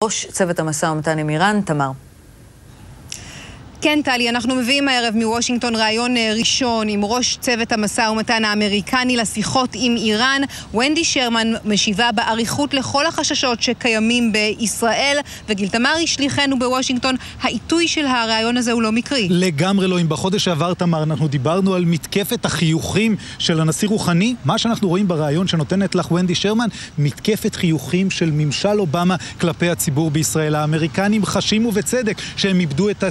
ראש צוות המשא ומתן עם איראן, תמר. כן, טלי, אנחנו מביאים הערב מוושינגטון רעיון ראשון עם ראש צוות המשא ומתן האמריקני לשיחות עם איראן. ונדי שרמן משיבה באריכות לכל החששות שקיימים בישראל, וגיל תמרי שליחנו בוושינגטון, העיתוי של הרעיון הזה הוא לא מקרי. לגמרי לא. אם בחודש שעבר, תמר, אנחנו דיברנו על מתקפת החיוכים של הנשיא רוחני, מה שאנחנו רואים ברעיון שנותנת לך ונדי שרמן, מתקפת חיוכים של ממשל אובמה כלפי הציבור בישראל. האמריקנים חשים ובצדק שהם איבדו את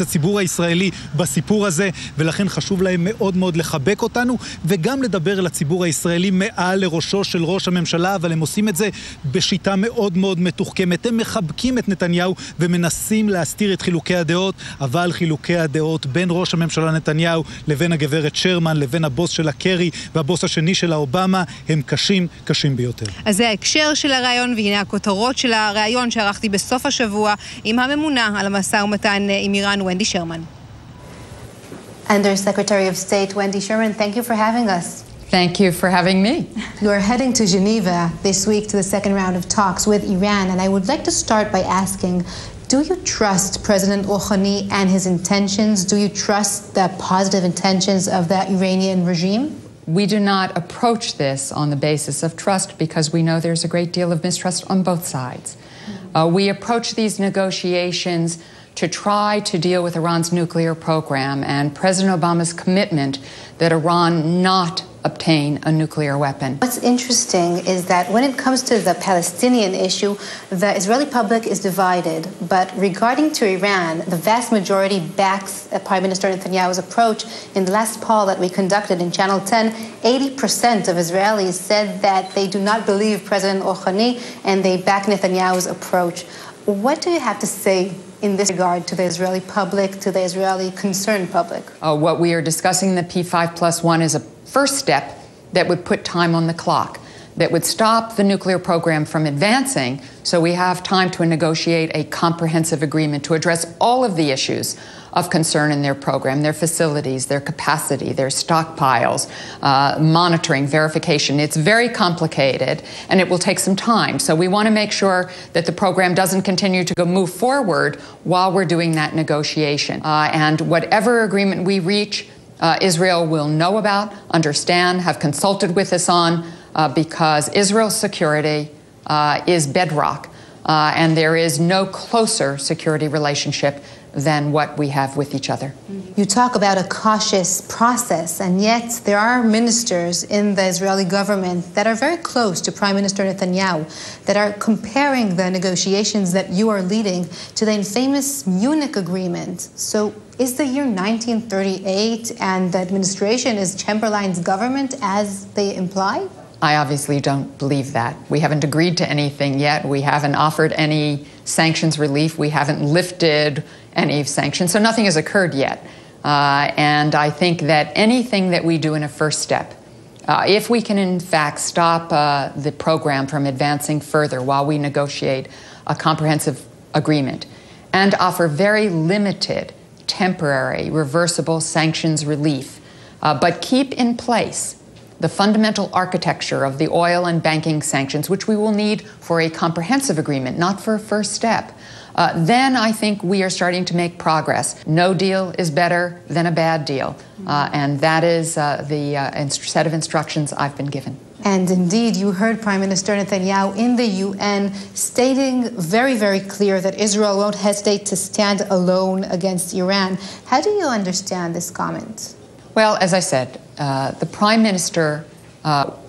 הציבור הישראלי בסיפור הזה, ולכן חשוב להם מאוד מאוד לחבק אותנו, וגם לדבר לציבור הישראלי מעל לראשו של ראש הממשלה, אבל הם עושים את זה בשיטה מאוד מאוד מתוחכמת. הם מחבקים את נתניהו ומנסים להסתיר את חילוקי הדעות, אבל חילוקי הדעות בין ראש הממשלה נתניהו לבין הגברת שרמן, לבין הבוס של הקרי והבוס השני של האובמה, הם קשים, קשים ביותר. אז זה ההקשר של הרעיון, והנה הכותרות של הרעיון שערכתי בסוף השבוע עם הממונה על המשא ומתן עם איראן, ונדי שרמן. Under Secretary of State Wendy Sherman, thank you for having us. Thank you for having me. You are heading to Geneva this week to the second round of talks with Iran, and I would like to start by asking, do you trust President Rouhani and his intentions? Do you trust the positive intentions of the Iranian regime? We do not approach this on the basis of trust because we know there's a great deal of mistrust on both sides. We approach these negotiations to try to deal with Iran's nuclear program and President Obama's commitment that Iran not obtain a nuclear weapon. What's interesting is that when it comes to the Palestinian issue, the Israeli public is divided. But regarding to Iran, the vast majority backs Prime Minister Netanyahu's approach. In the last poll that we conducted in Channel 10, 80% of Israelis said that they do not believe President Rouhani and they back Netanyahu's approach. What do you have to say in this regard to the Israeli public, to the Israeli concerned public? What we are discussing, the P5+1, is a first step that would put time on the clock, that would stop the nuclear program from advancing so we have time to negotiate a comprehensive agreement to address all of the issues of concern in their program, their facilities, their capacity, their stockpiles, monitoring, verification. It's very complicated and it will take some time. So we want to make sure that the program doesn't continue to move forward while we're doing that negotiation. And whatever agreement we reach, Israel will know about, understand, have consulted with us on, because Israel's security is bedrock. And there is no closer security relationship than what we have with each other. You talk about a cautious process, and yet there are ministers in the Israeli government that are very close to Prime Minister Netanyahu, that are comparing the negotiations that you are leading to the infamous Munich agreement. So is the year 1938 and the administration is Chamberlain's government as they imply? I obviously don't believe that. We haven't agreed to anything yet. We haven't offered any sanctions relief. We haven't lifted any sanctions. So nothing has occurred yet. And I think that anything that we do in a first step, if we can in fact stop the program from advancing further while we negotiate a comprehensive agreement and offer very limited, temporary, reversible sanctions relief, but keep in place the fundamental architecture of the oil and banking sanctions, which we will need for a comprehensive agreement, not for a first step, then I think we are starting to make progress. No deal is better than a bad deal. And that is the set of instructions I've been given. And indeed, you heard Prime Minister Netanyahu in the UN stating very, very clear that Israel won't hesitate to stand alone against Iran. How do you understand this comment? Well, as I said, the Prime Minister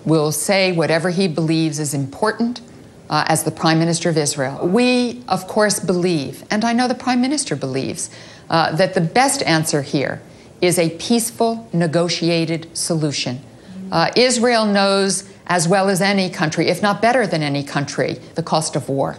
will say whatever he believes is important as the Prime Minister of Israel. We, of course, believe, and I know the Prime Minister believes, that the best answer here is a peaceful, negotiated solution. Israel knows as well as any country, if not better than any country, the cost of war,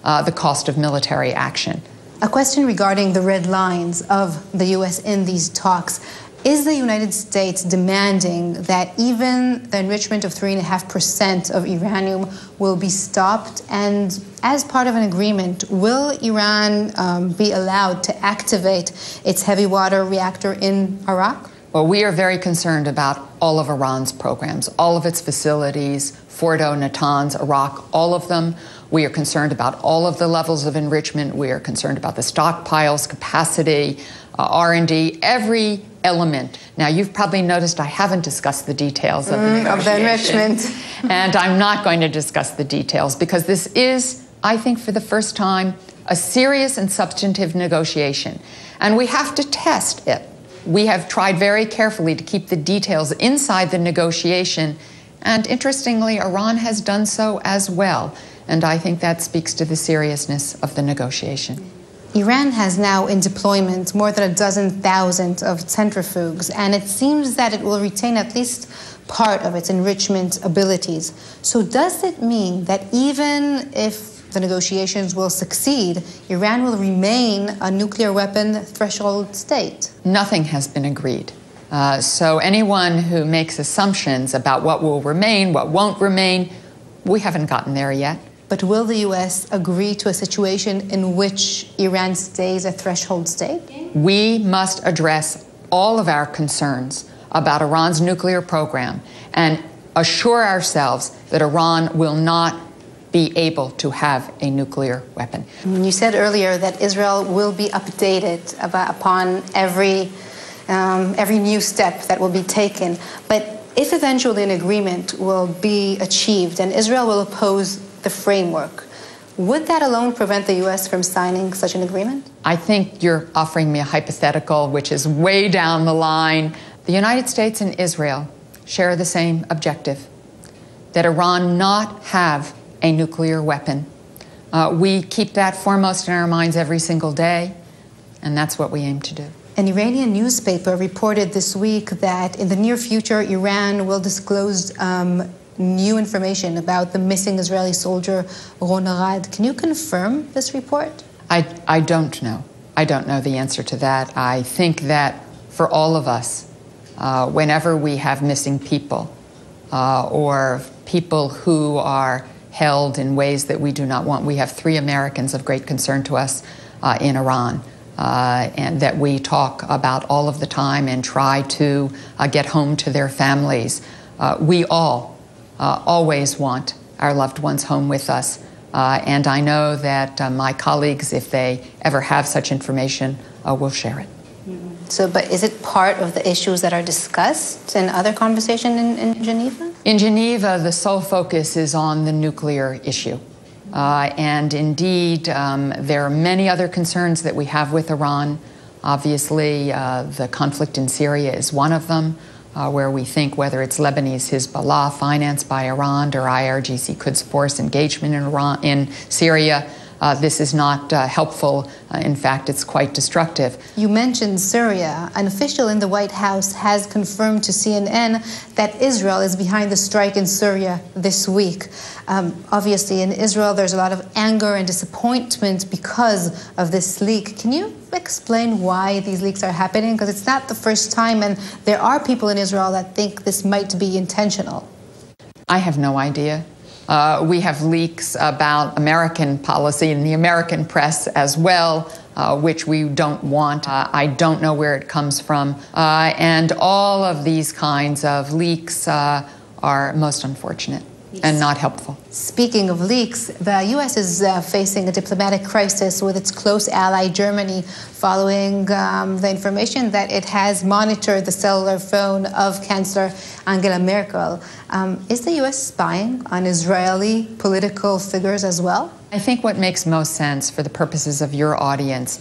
the cost of military action. A question regarding the red lines of the U.S. in these talks. Is the United States demanding that even the enrichment of 3.5% of uranium will be stopped? And as part of an agreement, will Iran be allowed to activate its heavy water reactor in Iraq? Well, we are very concerned about all of Iran's programs, all of its facilities, Fordo, Natanz, Iraq, all of them. We are concerned about all of the levels of enrichment. We are concerned about the stockpiles, capacity, R&D, every element. Now, you've probably noticed I haven't discussed the details of the negotiation. Of the enrichment. And I'm not going to discuss the details because this is, I think, for the first time, a serious and substantive negotiation. And we have to test it. We have tried very carefully to keep the details inside the negotiation. And interestingly, Iran has done so as well. And I think that speaks to the seriousness of the negotiation. Iran has now in deployment more than 12,000 of centrifuges, and it seems that it will retain at least part of its enrichment abilities. So does it mean that even if the negotiations will succeed, Iran will remain a nuclear weapon threshold state? Nothing has been agreed. So anyone who makes assumptions about what will remain, what won't remain, we haven't gotten there yet. But will the U.S. agree to a situation in which Iran stays a threshold state? We must address all of our concerns about Iran's nuclear program and assure ourselves that Iran will not be able to have a nuclear weapon. You said earlier that Israel will be updated upon every new step that will be taken. But if eventually an agreement will be achieved and Israel will oppose the framework, would that alone prevent the U.S. from signing such an agreement? I think you're offering me a hypothetical which is way down the line. The United States and Israel share the same objective, that Iran not have a nuclear weapon. We keep that foremost in our minds every single day, and that's what we aim to do. An Iranian newspaper reported this week that in the near future, Iran will disclose new information about the missing Israeli soldier Ron Arad. Can you confirm this report? I don't know. I don't know the answer to that. I think that for all of us, whenever we have missing people or people who are held in ways that we do not want, we have 3 Americans of great concern to us in Iran. And that we talk about all of the time and try to get home to their families. We all always want our loved ones home with us. And I know that my colleagues, if they ever have such information, will share it. So, but is it part of the issues that are discussed in other conversations in Geneva? In Geneva, the sole focus is on the nuclear issue. And indeed, there are many other concerns that we have with Iran. Obviously, the conflict in Syria is one of them, where we think whether it's Lebanese Hezbollah financed by Iran or IRGC Quds Force engagement in Syria, this is not helpful. In fact, it's quite destructive. You mentioned Syria. An official in the White House has confirmed to CNN that Israel is behind the strike in Syria this week. Obviously, in Israel, there's a lot of anger and disappointment because of this leak. Can you explain why these leaks are happening? Because it's not the first time, and there are people in Israel that think this might be intentional. I have no idea. We have leaks about American policy in the American press as well, which we don't want. I don't know where it comes from. And all of these kinds of leaks are most unfortunate and not helpful. Speaking of leaks, the U.S. is facing a diplomatic crisis with its close ally, Germany, following the information that it has monitored the cellular phone of Chancellor Angela Merkel. Is the U.S. spying on Israeli political figures as well? I think what makes most sense for the purposes of your audience,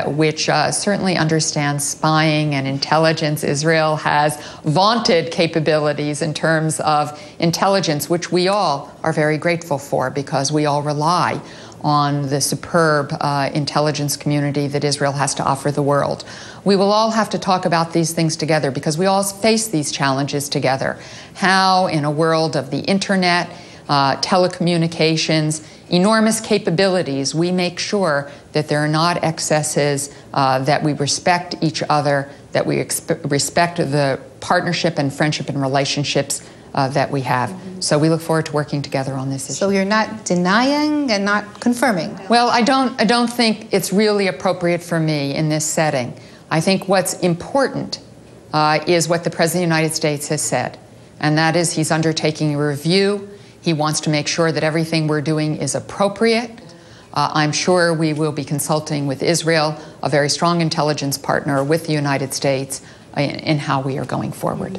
which certainly understands spying and intelligence. Israel has vaunted capabilities in terms of intelligence, which we all are very grateful for because we all rely on the superb intelligence community that Israel has to offer the world. We will all have to talk about these things together because we all face these challenges together. How, in a world of the internet, telecommunications, enormous capabilities, we make sure that there are not excesses, that we respect each other, that we respect the partnership and friendship and relationships that we have. So we look forward to working together on this issue. So you're not denying and not confirming? Well, I don't think it's really appropriate for me in this setting. I think what's important is what the President of the United States has said, and that is he's undertaking a review. He wants to make sure that everything we're doing is appropriate. I'm sure we will be consulting with Israel, a very strong intelligence partner with the United States, in how we are going forward.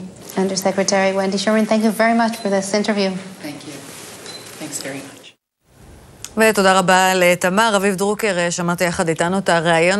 Undersecretary Wendy Sherman, thank you very much for this interview. Thank you. Thanks very much. ותודה רבה לתמר. אביב דרוקר, שמעתי יחד איתנו את הראיון